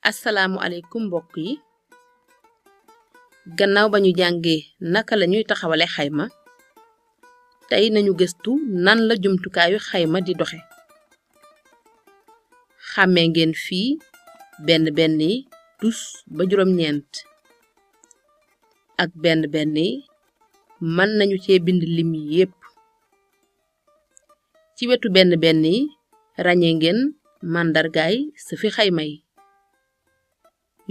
asalaamualeykum mbokk yi gannaaw ba ñu jàngee naka la ñuy taxawale xayma tey nañu gëstu nan la jumtukaayu xayma di doxe xàmmee ngeen fii benn yi tus ba juróom-ñeent ak benn yi mën nañu cee bind lim yi yépp ci wetu benn yi ràññee ngeen màndargaay sa fi xayma yi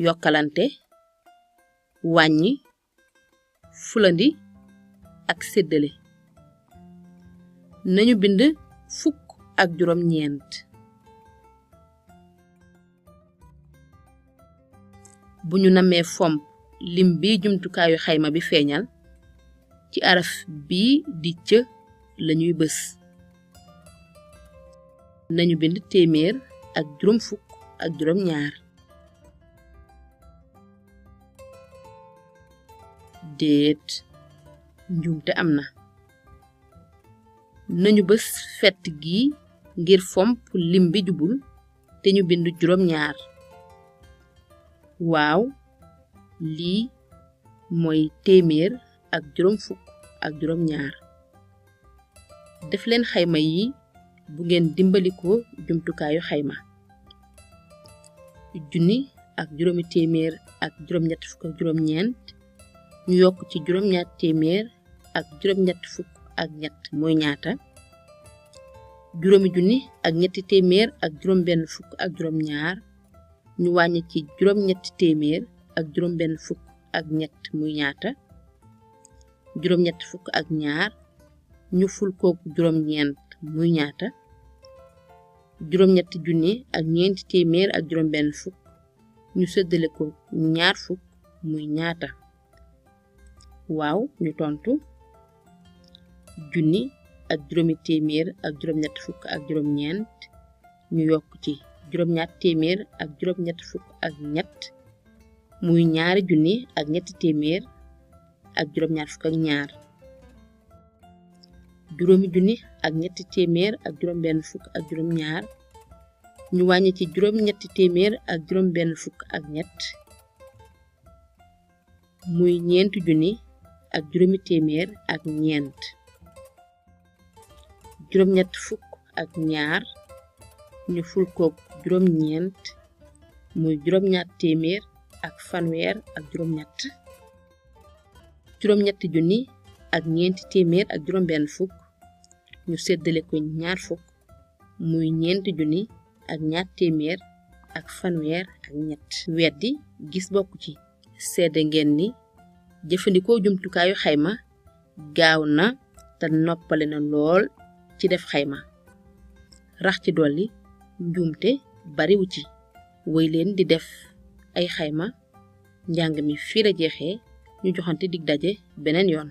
yokkalante wàññi fulandi ak séddale nañu bind fukk ak juróom-ñeent bu ñu namee fomp lim bi jumtukaayu xayma bi feeñal ci araf bii di cë lañuy bës nañu bind téeméer ak juróom fukk ak juróom ñaar déet njuumte am na nañu bës fett gi ngir fomp lim bi jubul te ñu bind juróom ñaar waaw lii mooy téeméer ak juróom fukk ak juróom ñaar def leen xayma yi bu ngeen dimbalikoo jumtukaayu xayma junni ak juróomi téeméer ak juróom ñett fukk ak juróom ñeent ñu yokk ci juróom ñaar téeméer ak juróom ñett fukk ak ñett mooy ñaata juróomi junni ak ñetti téeméer ak juróom benn fukk ak juróom ñaar ñu wàññi ci juróom ñetti téeméer ak juróom benn fukk ak ñett muy ñaata juróom ñett fukk ak ñaar ñu ful kook juróom ñeent muy ñaata juróom ñetti junni ak ñeenti téeméer ak juróom benn fukk ñu séddale ko ñaar fukk muy ñaata waaw ñu tontu junni ak juróomi téeméer ak juróom ñett fukk ak juróom ñeent ñu yokk ci juróom ñaar téeméer ak juróom ñett fukk ak ñett muy ñaari junni ak ñetti téeméer ak juróom ñaar fukk ak ñaar juróomi junni ak ñetti téeméer ak juróom benn fukk ak juróom ñaar ñu wàññi ci juróom ñetti téeméer ak juróom benn fukk ak ñett muy ñeenti junni ak juróomi téeméer ak ñeent juróom ñett fukk ak ñaar ñu ful kook juróom ñeent muy juróom ñaar téeméer ak fanweer ak juróom ñett juróom ñetti junni ak ñeenti téeméer ak juróom benn fukk ñu séddale ko ñaar fukk muy ñeenti junni ak ñaar téeméer ak fanweer ak ñett weddi gis bokk ci seede ngeen ni jëfandikoo jumtukaayu xayma gaaw na te noppale na lool ci def xayma rax ci dolli njuumte bariwu ci woy leen di def ay xayma njàng mi fii la jeexee ñu joxante dig daje beneen yoon